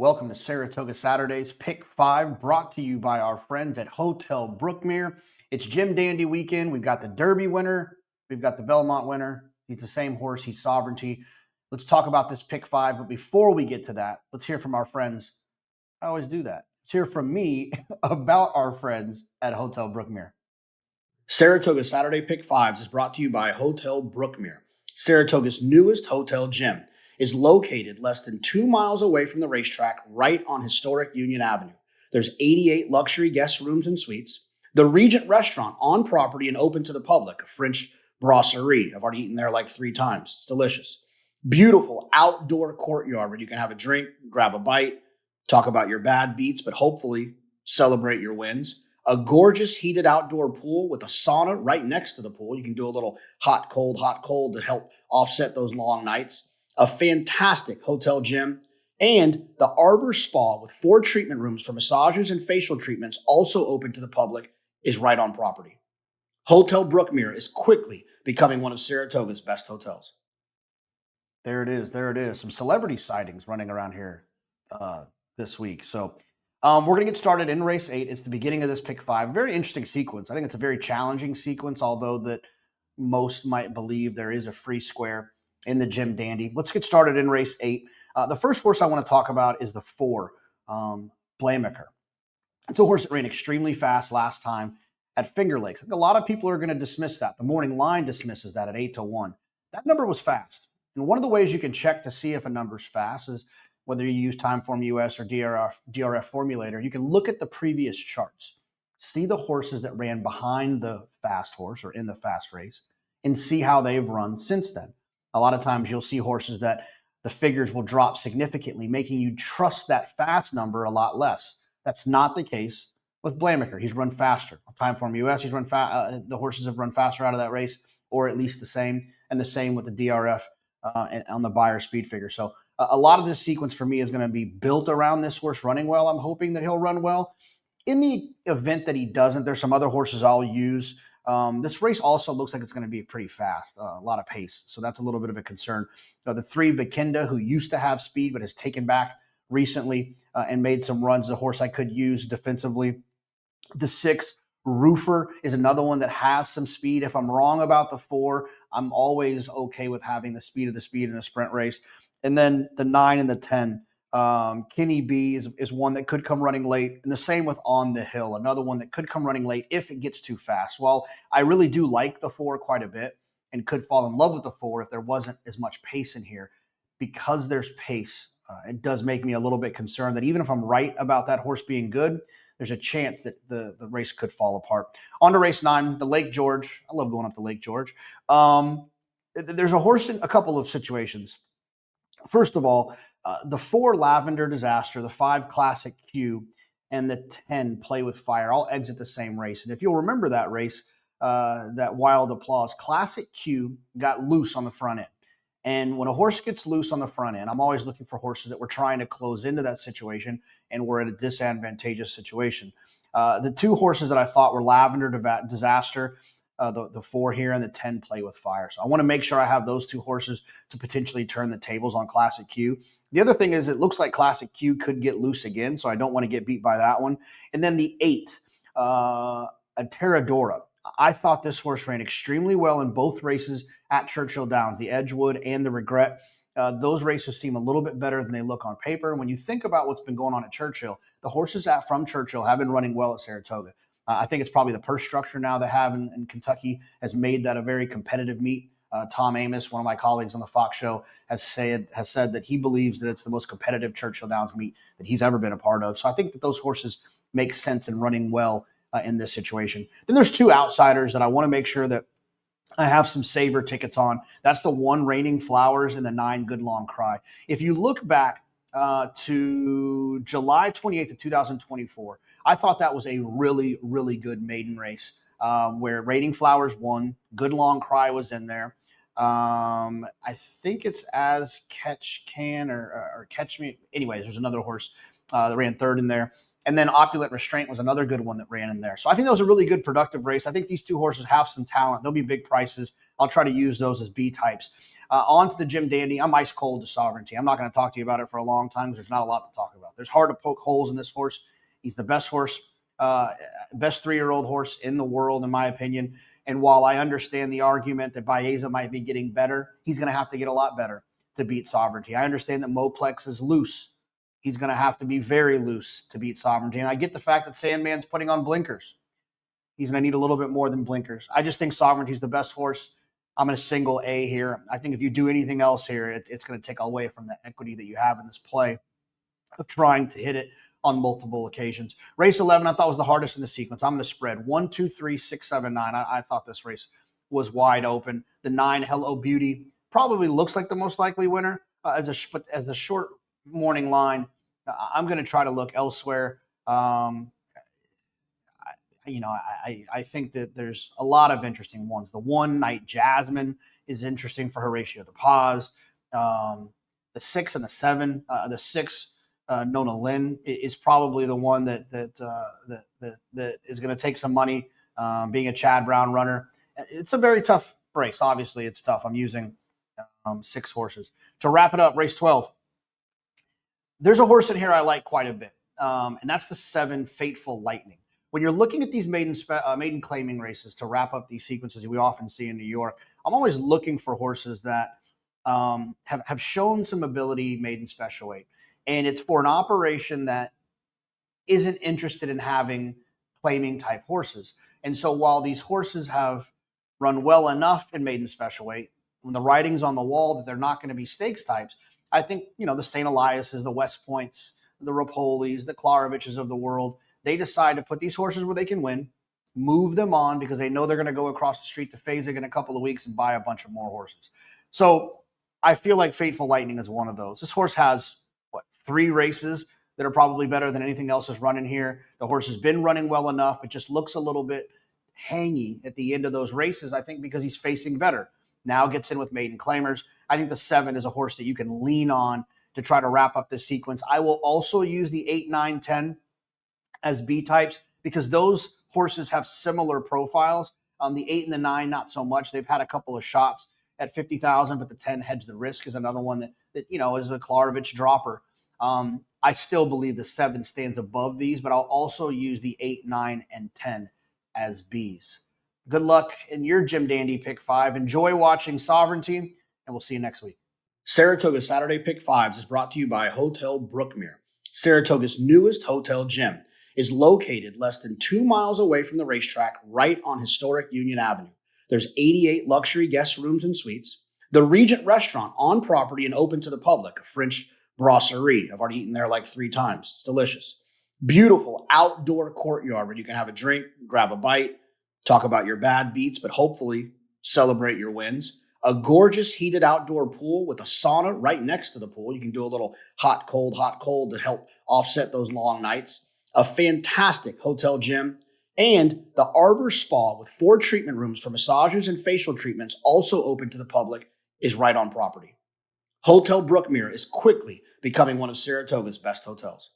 Welcome to Saratoga Saturdays Pick 5, brought to you by our friends at Hotel Brookmere. It's Jim Dandy weekend. We've got the Derby winner. We've got the Belmont winner. He's the same horse. He's Sovereignty. Let's talk about this Pick 5. But before we get to that, let's hear from our friends. I always do that. Let's hear from me about our friends at Hotel Brookmere. Saratoga Saturday Pick 5s is brought to you by Hotel Brookmere. Saratoga's newest hotel gym is located less than 2 miles away from the racetrack, right on historic Union Avenue. There's 88 luxury guest rooms and suites. The Regent restaurant on property and open to the public, a French brasserie. I've already eaten there like 3 times. It's delicious. Beautiful outdoor courtyard where you can have a drink, grab a bite, talk about your bad beats, but hopefully celebrate your wins. A gorgeous heated outdoor pool with a sauna right next to the pool. You can do a little hot, cold to help offset those long nights. A fantastic hotel gym, and the Arbor Spa with 4 treatment rooms for massages and facial treatments, also open to the public, is right on property. Hotel Brookmere is quickly becoming one of Saratoga's best hotels. There it is. There it is. Some celebrity sightings running around here this week. So we're going to get started in race 8. It's the beginning of this pick 5. Very interesting sequence. I think it's a very challenging sequence, although that most might believe there is a free square in the Jim Dandy. Let's get started in race 8. The first horse I want to talk about is the 4, BROOKMERE. It's a horse that ran extremely fast last time at Finger Lakes. I think a lot of people are going to dismiss that. The morning line dismisses that at 8-1. That number was fast. And one of the ways you can check to see if a number's fast is whether you use Timeform US or DRF Formulator. You can look at the previous charts, see the horses that ran behind the fast horse or in the fast race, and see how they've run since then. A lot of times you'll see horses that the figures will drop significantly, making you trust that fast number a lot less. That's not the case with BROOKMERE. He's run faster. On Timeform US, he's run the horses have run faster out of that race, or at least the same, and the same with the DRF on the Beyer speed figure. So a lot of this sequence for me is going to be built around this horse running well. I'm hoping that he'll run well. In the event that he doesn't, there's some other horses I'll use. This race also looks like it's going to be pretty fast, a lot of pace. So that's a little bit of a concern. The 3, Vikinda, who used to have speed but has taken back recently and made some runs, a horse I could use defensively. The 6, Roofer, is another one that has some speed. If I'm wrong about the 4, I'm always okay with having the speed of the speed in a sprint race. And then the 9 and the 10, Kenny B is one that could come running late, and the same with On the Hill, another one that could come running late if it gets too fast. Well, I really do like the 4 quite a bit and could fall in love with the 4 if there wasn't as much pace in here. Because there's pace, it does make me a little bit concerned that even if I'm right about that horse being good, there's a chance that the race could fall apart. On to race 9, the Lake George. I love going up to Lake George. There's a horse in a couple of situations. First of all, the 4, Lavender Disaster, the 5, Classic Q, and the 10, Play with Fire, all exit the same race. And if you'll remember that race, that Wild Applause, Classic Q got loose on the front end. And when a horse gets loose on the front end, I'm always looking for horses that were trying to close into that situation and were in a disadvantageous situation. The 2 horses that I thought were Lavender Disaster, the 4 here, and the 10, Play with Fire. So I want to make sure I have those 2 horses to potentially turn the tables on Classic Q. The other thing is it looks like Classic Q could get loose again, so I don't want to get beat by that one. And then the 8, Teradora. I thought this horse ran extremely well in both races at Churchill Downs, the Edgewood and the Regret. Those races seem a little bit better than they look on paper. When you think about what's been going on at Churchill, the horses from Churchill have been running well at Saratoga. I think it's probably the purse structure now they have in Kentucky has made that a very competitive meet. Tom Amos, one of my colleagues on the Fox show, has said that he believes that it's the most competitive Churchill Downs meet that he's ever been a part of. So I think that those horses make sense in running well in this situation. Then there's 2 outsiders that I want to make sure that I have some saver tickets on. That's the 1, Raining Flowers, and the 9, Good Long Cry. If you look back to July 28th of 2024, I thought that was a really, really good maiden race where Raining Flowers won. Good Long Cry was in there. I think it's As Catch Can or Catch Me. Anyways, there's another horse that ran 3rd in there. And then Opulent Restraint was another good one that ran in there. So I think that was a really good, productive race. I think these 2 horses have some talent. They'll be big prices. I'll try to use those as B types. On to the Jim Dandy. I'm ice cold to Sovereignty. I'm not going to talk to you about it for a long time because there's not a lot to talk about. There's hard to poke holes in this horse. He's the best horse, best 3-year-old horse in the world, in my opinion. And while I understand the argument that Baeza might be getting better, he's going to have to get a lot better to beat Sovereignty. I understand that Moplex is loose. He's going to have to be very loose to beat Sovereignty. And I get the fact that Sandman's putting on blinkers. He's going to need a little bit more than blinkers. I just think Sovereignty's the best horse. I'm going to single A here. I think if you do anything else here, it's going to take away from the equity that you have in this play of trying to hit it on multiple occasions. Race 11, I thought was the hardest in the sequence. I'm going to spread 1, 2, 3, 6, 7, 9. I thought this race was wide open. The 9, Hello Beauty, probably looks like the most likely winner. As a short morning line, I'm going to try to look elsewhere. I think that there's a lot of interesting ones. The 1, Night Jasmine, is interesting for Horatio de Paz. The 6 and the 7, the 6, Nona Lynn, is probably the one that is going to take some money, being a Chad Brown runner. It's a very tough race. Obviously, it's tough. I'm using 6 horses. To wrap it up, race 12. There's a horse in here I like quite a bit, and that's the 7, Fateful Lightning. When you're looking at these maiden claiming races to wrap up these sequences we often see in New York, I'm always looking for horses that have shown some ability maiden special weight. And it's for an operation that isn't interested in having claiming type horses. And so while these horses have run well enough in maiden special weight, when the writing's on the wall that they're not going to be stakes types, I think, the St. Elias's, the West Points, the Rapolis, the Klaroviches of the world, they decide to put these horses where they can win, move them on because they know they're going to go across the street to Fasig in a couple of weeks and buy a bunch of more horses. So I feel like Fateful Lightning is one of those. This horse has, 3 races that are probably better than anything else is running here. The horse has been running well enough. It just looks a little bit hangy at the end of those races, I think, because he's facing better. Now gets in with maiden claimers. I think the 7 is a horse that you can lean on to try to wrap up this sequence. I will also use the 8, 9, 10 as B types because those horses have similar profiles. The 8 and the 9, not so much. They've had a couple of shots at 50,000, but the 10 Hedge the Risk is another one that is a Klarovich dropper. I still believe the 7 stands above these, but I'll also use the 8, 9, and 10 as Bs. Good luck in your Jim Dandy Pick 5. Enjoy watching Sovereignty, and we'll see you next week. Saratoga Saturday Pick 5s is brought to you by Hotel Brookmere. Saratoga's newest hotel gym is located less than 2 miles away from the racetrack, right on historic Union Avenue. There's 88 luxury guest rooms and suites. The Regent Restaurant on property and open to the public, a French brasserie. I've already eaten there like 3 times. It's delicious. Beautiful outdoor courtyard where you can have a drink, grab a bite, talk about your bad beats, but hopefully celebrate your wins. A gorgeous heated outdoor pool with a sauna right next to the pool. You can do a little hot, cold to help offset those long nights. A fantastic hotel gym. And the Arbor Spa with 4 treatment rooms for massages and facial treatments, also open to the public, is right on property. Hotel Brookmere is quickly becoming one of Saratoga's best hotels.